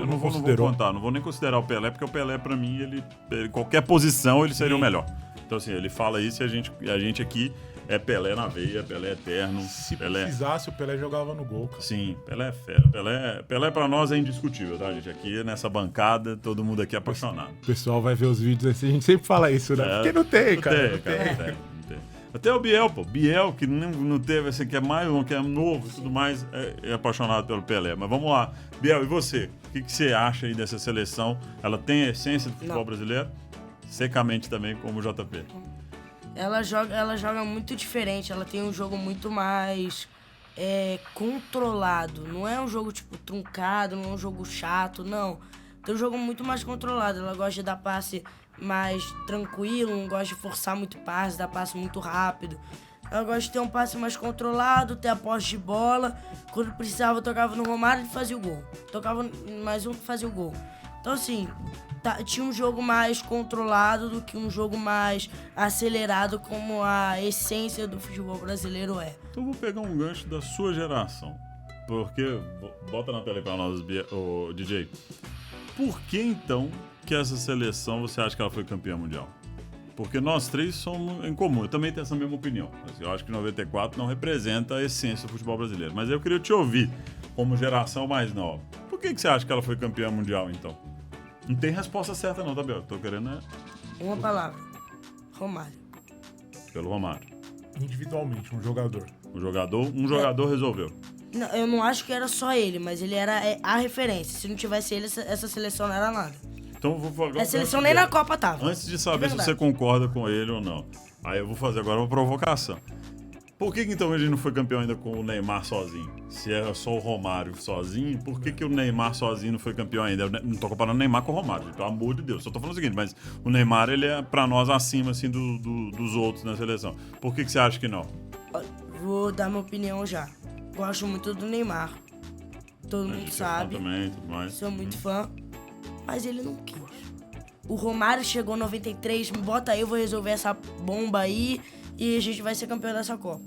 nem considerar o Pelé, porque o Pelé pra mim, ele qualquer posição ele seria o melhor. Então assim, ele fala isso e a gente aqui é Pelé na veia, Pelé eterno. Se Pelé... precisasse, o Pelé jogava no gol, cara. Sim, Pelé é fera. Pelé pra nós é indiscutível, tá, gente? Aqui nessa bancada, todo mundo aqui é apaixonado. O pessoal vai ver os vídeos assim, a gente sempre fala isso, né? Porque não tem, cara. Não tem. Até o Biel, Biel, que não teve, assim, que é mais que é novo e tudo mais, é apaixonado pelo Pelé. Mas vamos lá. Biel, e você? O que você acha aí dessa seleção? Ela tem a essência do futebol brasileiro? Secamente também, como o JP. Ela joga muito diferente, ela tem um jogo muito mais controlado. Não é um jogo, tipo, truncado, não é um jogo chato, não. Tem um jogo muito mais controlado. Ela gosta de dar passe mais tranquilo, não gosta de forçar muito passe, dar passe muito rápido. Ela gosta de ter um passe mais controlado, ter a posse de bola. Quando precisava, tocava no Romário e fazia o gol. Tocava mais um e fazia o gol. Então, assim, tinha um jogo mais controlado do que um jogo mais acelerado, como a essência do futebol brasileiro é. Então, eu vou pegar um gancho da sua geração. Porque, bota na tela aí pra nós, o DJ. Por que, então, que essa seleção você acha que ela foi campeã mundial? Porque nós três somos em comum. Eu também tenho essa mesma opinião. Eu acho que 94 não representa a essência do futebol brasileiro. Mas eu queria te ouvir, como geração mais nova. Por que você acha que ela foi campeã mundial, então? Não tem resposta certa não, tá, Bel? Tô querendo uma palavra. Romário. Pelo Romário. Individualmente, um jogador. Um jogador resolveu. Não, eu não acho que era só ele, mas ele era a referência. Se não tivesse ele, essa seleção não era nada. Então eu vou falar. A seleção nem na Copa tava. Antes de saber se você concorda com ele ou não. Aí eu vou fazer agora uma provocação. Por que então a gente não foi campeão ainda com o Neymar sozinho? Se era só o Romário sozinho, por que o Neymar sozinho não foi campeão ainda? Eu não tô comparando o Neymar com o Romário, pelo amor de Deus. Só tô falando o seguinte, mas o Neymar, ele é pra nós acima, assim, dos outros na seleção. Por que você acha que não? Vou dar minha opinião já. Gosto muito do Neymar. Todo mundo sabe. Também, tudo mais. Sou muito fã. Mas ele não quis. O Romário chegou em 93, me bota aí, eu vou resolver essa bomba aí e a gente vai ser campeão dessa Copa.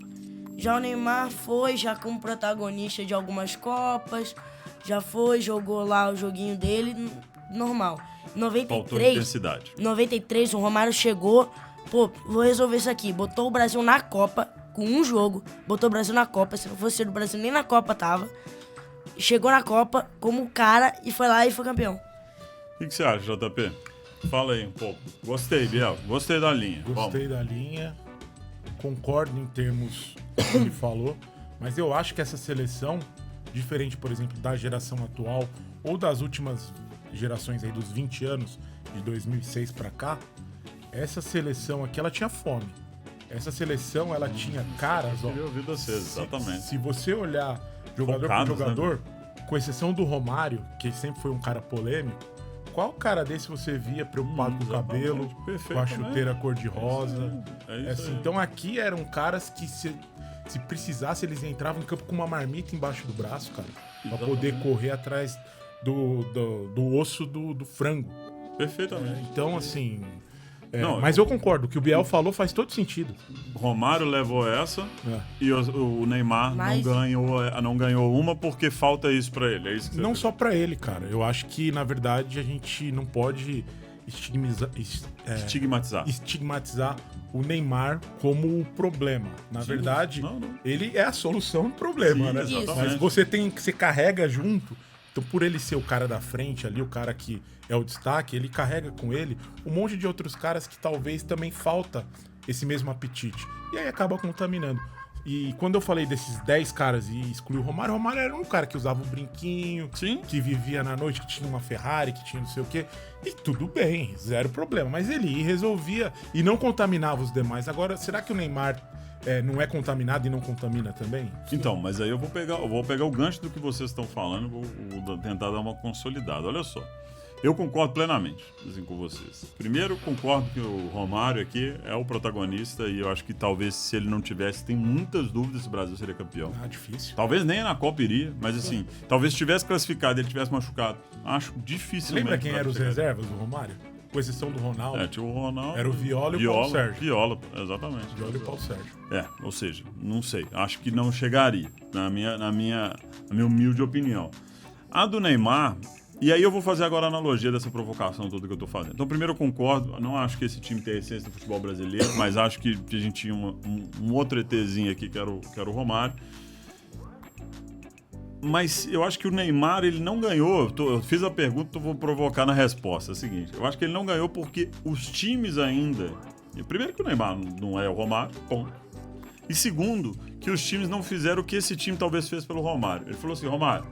Já o Neymar foi, já como protagonista de algumas Copas, já foi, jogou lá o joguinho dele, normal. Faltou intensidade. 93, o Romário chegou, pô, vou resolver isso aqui. Botou o Brasil na Copa, com um jogo, botou o Brasil na Copa, se não fosse o Brasil nem na Copa tava. Chegou na Copa como cara e foi lá e foi campeão. O que você acha, JP? Fala aí um pouco. Gostei, Biel. Gostei da linha. Gostei da linha. Concordo em termos que ele falou. Mas eu acho que essa seleção, diferente, por exemplo, da geração atual ou das últimas gerações aí dos 20 anos, de 2006 pra cá, essa seleção aqui, ela tinha fome. Essa seleção, ela tinha caras, ó. Eu ouvi vocês, exatamente. Se você olhar jogador Focados, por jogador, com exceção do Romário, que sempre foi um cara polêmico, qual cara desse você via preocupado com o cabelo, com a chuteira cor-de-rosa? Então aqui eram caras que se precisasse, eles entravam em campo com uma marmita embaixo do braço, cara, pra poder correr atrás do osso do frango. Perfeitamente. Então, assim... mas eu concordo, o que o Biel falou faz todo sentido. Romário levou essa e o Neymar não ganhou uma porque falta isso pra ele. É isso que não só pra ele, cara. Eu acho que, na verdade, a gente não pode estigmatizar o Neymar como o problema. Na verdade, ele é a solução do problema, né? Mas você carrega junto. Então, por ele ser o cara da frente ali, o cara que é o destaque, ele carrega com ele um monte de outros caras que talvez também falta esse mesmo apetite. E aí acaba contaminando. E quando eu falei desses 10 caras e excluí o Romário era um cara que usava um brinquinho, que vivia na noite, que tinha uma Ferrari, que tinha não sei o quê. E tudo bem, zero problema. Mas ele ia, resolvia e não contaminava os demais. Agora, será que o Neymar... não é contaminado e não contamina também? Então, mas aí eu vou pegar o gancho do que vocês estão falando, vou tentar dar uma consolidada. Olha só, eu concordo plenamente assim, com vocês. Primeiro, concordo que o Romário aqui é o protagonista e eu acho que talvez se ele não tivesse, tem muitas dúvidas se o Brasil seria campeão. Difícil. Talvez nem na Copa iria, mas assim, talvez se tivesse classificado e ele tivesse machucado, acho dificilmente. Lembra quem eram os reservas do Romário? Com exceção do Ronaldo. Tinha o Ronaldo. Era o Viola e o Paulo Sérgio. Viola, exatamente. Viola e o Paulo Sérgio. Ou seja, não sei. Acho que não chegaria, na minha humilde opinião. A do Neymar, e aí eu vou fazer agora a analogia dessa provocação toda que eu tô fazendo. Então, primeiro eu concordo, não acho que esse time tem a essência do futebol brasileiro, mas acho que a gente tinha um outro ETzinho aqui, que era o Romário. Mas eu acho que o Neymar, ele não ganhou. Eu fiz a pergunta, vou provocar na resposta. É o seguinte: eu acho que ele não ganhou porque os times ainda. Primeiro, que o Neymar não é o Romário, ponto. E segundo, que os times não fizeram o que esse time talvez fez pelo Romário. Ele falou assim: Romário,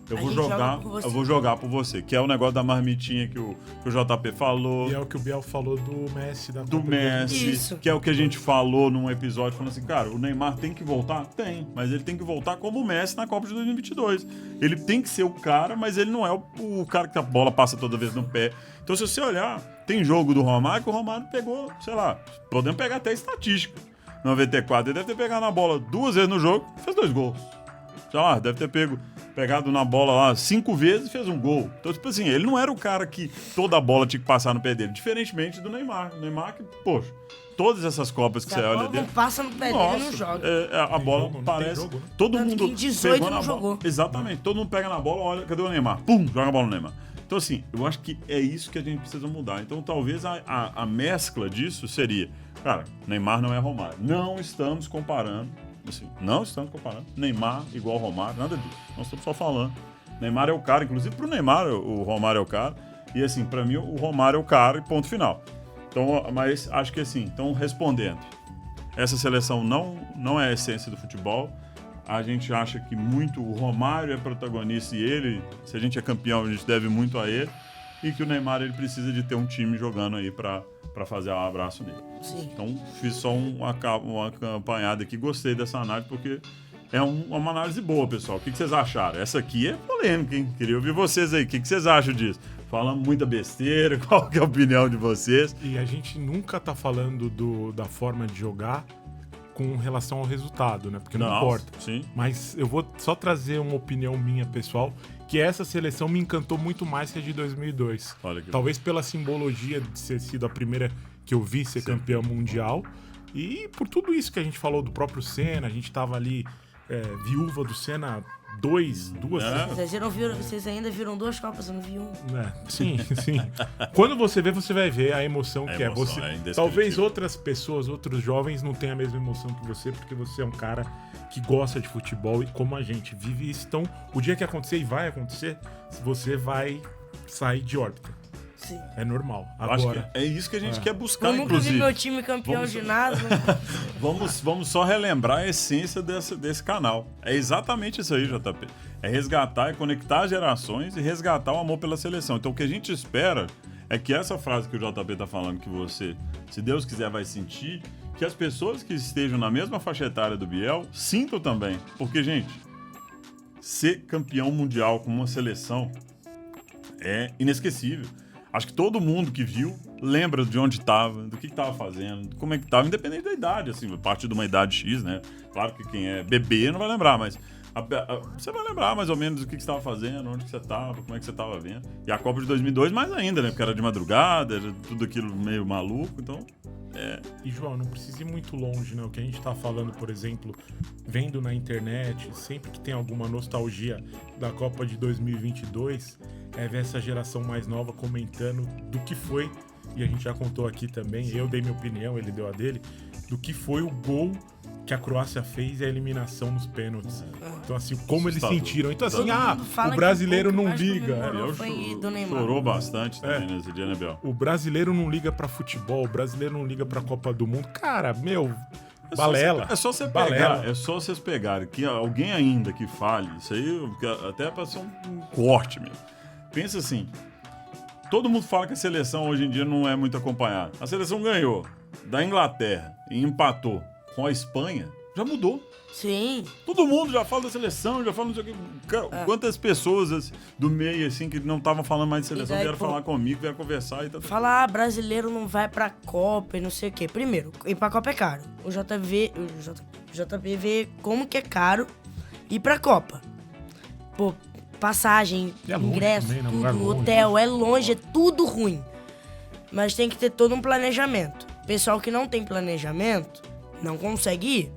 eu vou jogar por você. Que é o negócio da marmitinha que o JP falou. E é o que o Biel falou do Messi. Do Messi, que é o que a gente falou num episódio, falando assim, cara, o Neymar tem que voltar? Tem, mas ele tem que voltar como o Messi na Copa de 2022. Ele tem que ser o cara, mas ele não é o cara que a bola passa toda vez no pé. Então, se você olhar, tem jogo do Romário que o Romário pegou, sei lá, podemos pegar até estatística. 94, ele deve ter pegado na bola 2 vezes no jogo, fez 2 gols. Sei lá, deve ter pegado na bola lá 5 vezes e fez um gol. Então, tipo assim, ele não era o cara que toda a bola tinha que passar no pé dele, diferentemente do Neymar. O Neymar que, poxa, todas essas Copas que você olha dele... não passa no pé dele, não joga. A bola jogo, parece... jogo, né? Todo Tanto mundo que em 18 pegou não na jogou. bola. Exatamente, todo mundo pega na bola, olha, cadê o Neymar? Pum, joga a bola no Neymar. Então, assim, eu acho que é isso que a gente precisa mudar. Então, talvez a mescla disso seria... Cara, Neymar não é Romário. Não estamos comparando... Assim, não estamos comparando Neymar igual Romário, nada disso. Nós estamos só falando. Neymar é o cara, inclusive pro Neymar o Romário é o cara. E assim, pra mim o Romário é o cara e ponto final. Então, mas acho que assim, então respondendo, essa seleção não é a essência do futebol. A gente acha que muito o Romário é protagonista e ele, se a gente é campeão, a gente deve muito a ele. e que o Neymar ele precisa de ter um time jogando aí pra fazer o abraço nele. Sim. Então, fiz só uma acompanhada aqui, gostei dessa análise, porque é uma análise boa, pessoal. O que vocês acharam? Essa aqui é polêmica, hein? Queria ouvir vocês aí. O que vocês acham disso? Falando muita besteira, qual que é a opinião de vocês? E a gente nunca tá falando da forma de jogar com relação ao resultado, né? Porque não importa. Sim. Mas eu vou só trazer uma opinião minha, pessoal, que essa seleção me encantou muito mais que a de 2002. Olha que Talvez pela simbologia de ser sido a primeira que eu vi ser campeão mundial e por tudo isso que a gente falou do próprio Senna, a gente tava ali viúva do Senna duas Vocês ainda viram 2 Copas, eu não vi um. Sim. Quando você vê, você vai ver a emoção que emoção você. é indescritível. Talvez outras pessoas, outros jovens não tenham a mesma emoção que você, porque você é um cara que gosta de futebol e como a gente vive isso. Então, o dia que acontecer e vai acontecer, você vai sair de órbita. Sim. É normal. Eu acho Agora, que é isso que a gente quer buscar, Eu nunca inclusive. vi meu time campeão de nada. Vamos só relembrar a essência desse canal. É exatamente isso aí, JP. É resgatar e conectar as gerações e resgatar o amor pela seleção. Então o que a gente espera é que essa frase que o JP tá falando, que você, se Deus quiser, vai sentir, que as pessoas que estejam na mesma faixa etária do Biel sintam também. Porque, gente, ser campeão mundial com uma seleção é inesquecível. Acho que todo mundo que viu lembra de onde estava, do que estava fazendo, como é que estava, independente da idade, assim, a partir de uma idade X, né? Claro que quem é bebê não vai lembrar, mas você vai lembrar mais ou menos do que você estava fazendo, onde que você estava, como é que você estava vendo. E a Copa de 2002 mais ainda, né? Porque era de madrugada, era tudo aquilo meio maluco, então... E, João, não precisa ir muito longe, né? O que a gente tá falando, por exemplo, vendo na internet, sempre que tem alguma nostalgia da Copa de 2022, é ver essa geração mais nova comentando do que foi, e a gente já contou aqui também, eu dei minha opinião, ele deu a dele, do que foi o gol que a Croácia fez e a eliminação nos pênaltis. Então, assim, como eles sentiram. Então, assim, o brasileiro não liga. Chorou bastante também nesse dia, né, Bel? O brasileiro não liga pra futebol, o brasileiro não liga pra Copa do Mundo. Cara, balela. É só você pegar, é só vocês pegarem que alguém ainda que fale, isso aí até é pra ser um corte mesmo. Pensa assim, todo mundo fala que a seleção hoje em dia não é muito acompanhada. A seleção ganhou da Inglaterra e empatou com a Espanha, já mudou. Sim. Todo mundo já fala da seleção, já fala não sei o que. Quantas pessoas do meio, assim, que não estavam falando mais de seleção, vieram falar comigo, vieram conversar e tal. Falar, brasileiro não vai pra Copa e não sei o quê. Primeiro, ir pra Copa é caro. O JP vê como que é caro ir pra Copa. Pô, passagem, ingresso, também, tudo, hotel, é longe, é tudo ruim. Mas tem que ter todo um planejamento. Pessoal que não tem planejamento não consegue ir.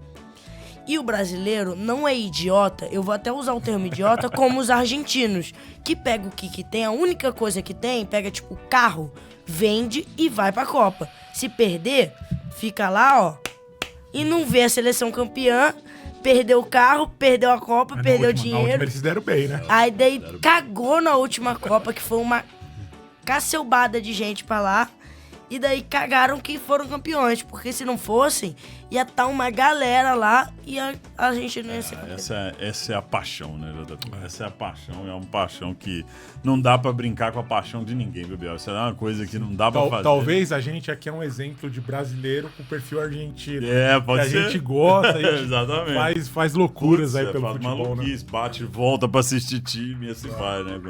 E o brasileiro não é idiota, eu vou até usar o termo idiota, como os argentinos, que pega o que tem, a única coisa que tem, pega tipo carro, vende e vai pra Copa. Se perder, fica lá, ó, e não vê a seleção campeã, perdeu o carro, perdeu a Copa, perdeu o dinheiro. Na última eles deram bem, né? Aí daí cagou na última Copa, que foi uma cacilbada de gente pra lá. E daí cagaram que foram campeões, porque se não fossem, ia estar uma galera lá e a gente não ia ser campeão. Essa é a paixão, né, JP? Essa é a paixão, é uma paixão que não dá pra brincar com a paixão de ninguém, viu, Biel? Isso é uma coisa que não dá pra fazer. Talvez a gente aqui é um exemplo de brasileiro com perfil argentino. Pode ser. A gente gosta, a gente exatamente. faz loucuras aí pelo futebol, né? Bate e volta pra assistir time e assim vai, né?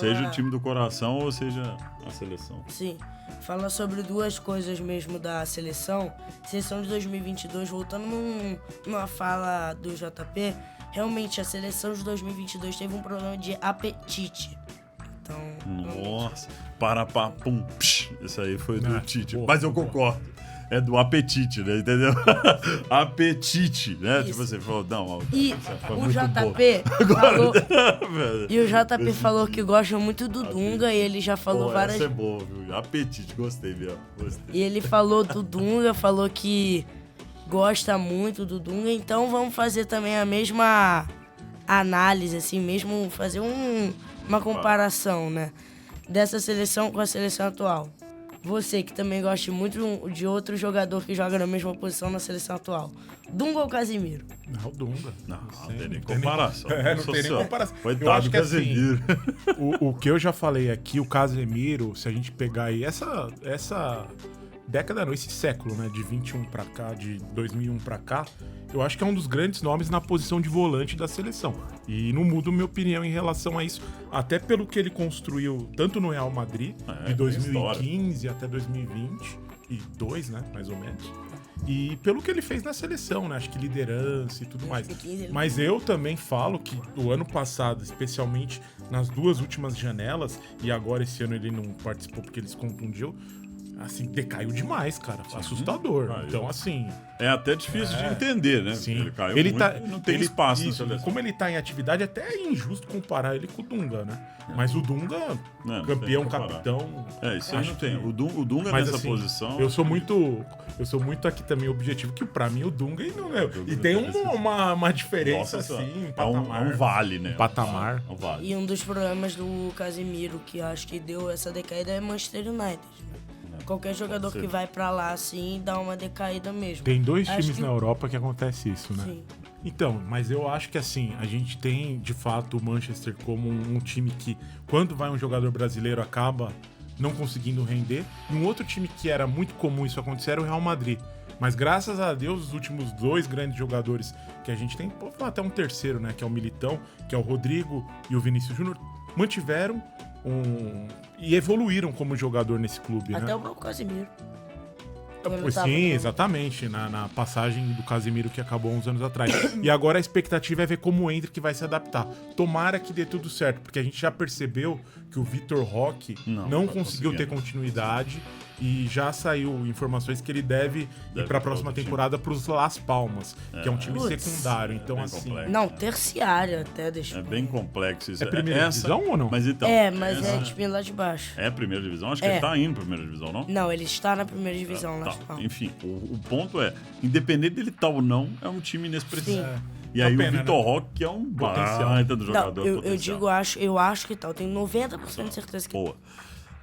Seja o time do coração ou seja a seleção. Sim. Fala sobre duas coisas mesmo da seleção. Seleção de 2022, voltando numa fala do JP, realmente a seleção de 2022 teve um problema de apetite. Então, nossa, pum, psh, isso aí foi do Tite. Boa, mas eu concordo. É do apetite, né? Entendeu? Apetite, né? Isso. Tipo, você falou, não, e foi o muito JP boa. falou. Agora, E o JP falou que gosta muito do Dunga e ele já falou várias. Essa é boa, viu? Apetite, gostei, viu? Gostei. E ele falou do Dunga, falou que gosta muito do Dunga, então vamos fazer também a mesma análise, assim, mesmo fazer uma comparação, né? Dessa seleção com a seleção atual. você que também gosta muito de outro jogador que joga na mesma posição na seleção atual. Dunga ou Casemiro? Não, o Dunga. Não tem nem comparação. Não tem nem comparação. Eu Coitado acho do que assim, Casemiro. o que eu já falei aqui, o Casemiro, se a gente pegar aí essa década, não, esse século, né, de 21 pra cá, de 2001 pra cá, eu acho que é um dos grandes nomes na posição de volante da seleção. E não mudo minha opinião em relação a isso, até pelo que ele construiu tanto no Real Madrid, de 2015 até 2022, né, mais ou menos. E pelo que ele fez na seleção, né? Acho que liderança e tudo mais. Mas eu também falo que o ano passado, especialmente nas 2 últimas janelas, e agora esse ano ele não participou porque ele se contundiu, assim, decaiu demais, cara. Assustador. Caiu. Então, assim... É até difícil de entender, né? Sim. Ele caiu Ele muito tá, e não tem espaço na seleção. Como ele tá em atividade, até é injusto comparar ele com o Dunga, né? Mas o Dunga, Não campeão, tem que comparar. capitão... Isso aí acho não tem. que- O Dunga Mas, nessa assim, posição... Eu sou muito aqui também objetivo, que pra mim o Dunga não é. E tem uma diferença, Nossa, assim, um é patamar. um vale, né? Patamar. É um vale. E um dos problemas do Casemiro, que eu acho que deu essa decaída, é Manchester United. Né? Qualquer jogador que vai pra lá, assim, dá uma decaída mesmo. Tem 2 Acho times que- na Europa que acontece isso, né? Sim. Então, mas eu acho que assim, a gente tem de fato o Manchester como um time que, quando vai um jogador brasileiro, acaba não conseguindo render. E um outro time que era muito comum isso acontecer era o Real Madrid. Mas graças a Deus, os últimos 2 grandes jogadores que a gente tem, pode falar até um terceiro, né? Que é o Militão, que é o Rodrigo e o Vinícius Júnior, mantiveram e evoluíram como jogador nesse clube, Até né? o próprio Casemiro. Sim, exatamente, na passagem do Casemiro que acabou uns anos atrás. E agora a expectativa é ver como o Endrick vai se adaptar. Tomara que dê tudo certo, porque a gente já percebeu que o Vitor Roque não tá conseguiu ter conseguindo. continuidade e já saiu informações que ele deve ir para a próxima outro time. temporada para os Las Palmas, que é um time Putz. secundário. Então, bem assim... complexo. Não, terciário até, deixa É eu bem ver. complexo isso. É primeira divisão ou não? Mas então... Mas essa- é de time lá de baixo. É a primeira divisão? Acho que É. ele tá indo pra primeira divisão, não? Não, ele está na primeira divisão lá Tá. de Palmas. Enfim, o ponto é, independente dele estar ou não, é um time inexpressivo. Sim. E aí Uma pena, o Vitor né? Roque, que é um Potencial. baita do Não, jogador eu potencial. digo, eu acho que tal. Tenho 90% de certeza que Boa.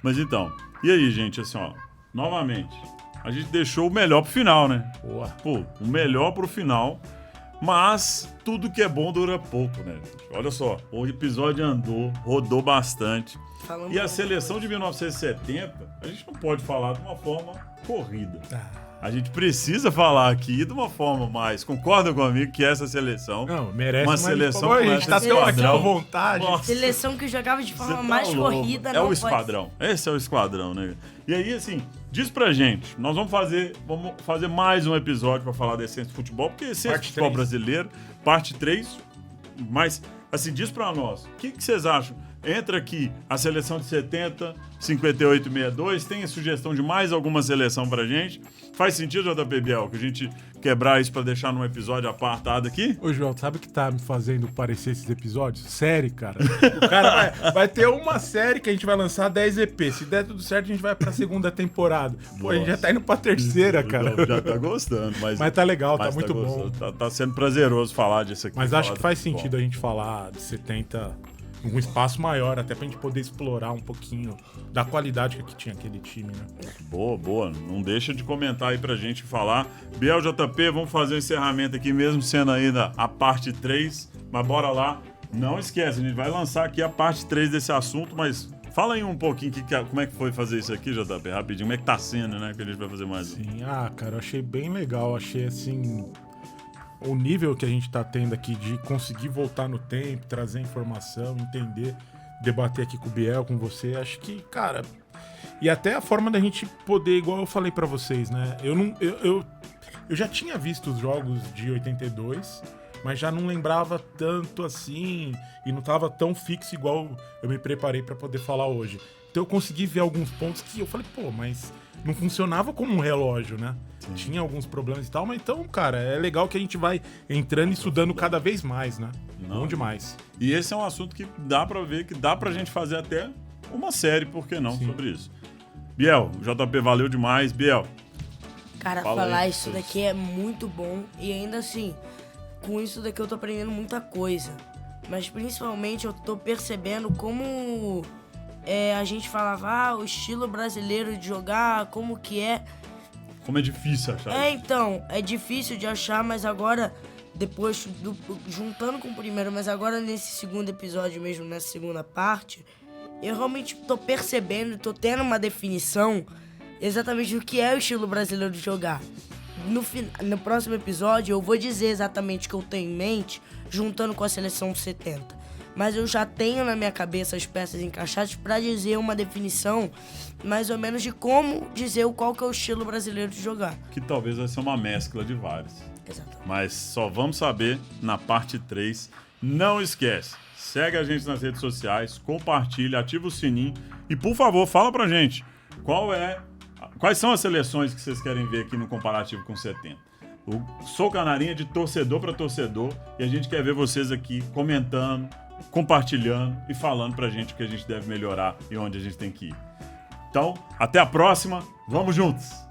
Mas então, e aí, gente, assim, ó, novamente, a gente deixou o melhor pro final, né? Boa. Pô, o melhor pro final, mas tudo que é bom dura pouco, né? gente? Olha só, o episódio andou, rodou bastante. falando. E a seleção de 1970, a gente não pode falar de uma forma corrida. A gente precisa falar aqui de uma forma mais. Concordam comigo que essa seleção. Não, merece Uma mas, seleção por favor, com a gente tá essa tão aqui esquadrão. à vontade. Nossa. Seleção que jogava de Você forma tá mais louco. corrida, É não o pode- esquadrão. Esse é o esquadrão, né? E aí, assim, diz pra gente. Nós vamos fazer mais um episódio pra falar da essência do futebol, porque essência do Parte futebol 3. brasileiro, parte 3. Mas, assim, diz pra nós. O que vocês acham? Entra aqui a seleção de 70, 58 e 62. Tem a sugestão de mais alguma seleção pra gente? Faz sentido, JP Biel, que a gente quebrar isso pra deixar num episódio apartado aqui? Ô, João, sabe o que tá me fazendo parecer esses episódios? Série, cara. O cara vai ter uma série que a gente vai lançar 10 EP. Se der tudo certo, a gente vai pra segunda temporada. Pô, a gente já tá indo pra terceira, cara. Já tá gostando, mas Mas tá legal, tá mas muito bom. gostando. Tá sendo prazeroso falar disso aqui. Mas falar acho que do faz futebol. sentido a gente falar de 70 em um espaço maior, até pra gente poder explorar um pouquinho da qualidade que tinha aquele time, né? Boa, boa. Não deixa de comentar aí pra gente falar. Biel JP, vamos fazer o encerramento aqui, mesmo sendo ainda a parte 3. Mas bora lá. Não esquece, a gente vai lançar aqui a parte 3 desse assunto, mas fala aí um pouquinho como é que foi fazer isso aqui, JP, rapidinho. Como é que tá sendo, né? Que a gente vai fazer mais um. Sim, cara, eu achei bem legal. Achei assim. O nível que a gente tá tendo aqui de conseguir voltar no tempo, trazer informação, entender, debater aqui com o Biel, com você, acho que, cara. E até a forma da gente poder, igual eu falei pra vocês, né? Eu já tinha visto os jogos de 82, mas já não lembrava tanto assim e não tava tão fixo igual eu me preparei pra poder falar hoje. Então eu consegui ver alguns pontos que eu falei, pô, mas não funcionava como um relógio, né? Sim. Tinha alguns problemas e tal, mas então, cara, é legal que a gente vai entrando e estudando cada vez mais, né? Não. Bom demais. E esse é um assunto que dá pra ver, que dá pra gente fazer até uma série, por que não, Sim. sobre isso. Biel, o JP valeu demais. Biel, Cara, Fala falar aí, isso vocês. daqui é muito bom. E ainda assim, com isso daqui eu tô aprendendo muita coisa. Mas principalmente eu tô percebendo como a gente falava, o estilo brasileiro de jogar, como que é. Como é difícil achar isso. Então, é difícil de achar, mas agora, depois, juntando com o primeiro, mas agora nesse segundo episódio mesmo, nessa segunda parte, eu realmente tô percebendo, tô tendo uma definição exatamente do que é o estilo brasileiro de jogar. No próximo episódio, eu vou dizer exatamente o que eu tenho em mente, juntando com a seleção 70. Mas eu já tenho na minha cabeça as peças encaixadas para dizer uma definição mais ou menos de como dizer qual que é o estilo brasileiro de jogar. Que talvez vai ser uma mescla de vários. Exatamente. Mas só vamos saber na parte 3. Não esquece, segue a gente nas redes sociais, compartilha, ativa o sininho e, por favor, fala pra gente quais são as seleções que vocês querem ver aqui no comparativo com 70. Eu sou Canarinha de torcedor para torcedor e a gente quer ver vocês aqui comentando, compartilhando e falando pra gente o que a gente deve melhorar e onde a gente tem que ir. Então, até a próxima, vamos juntos!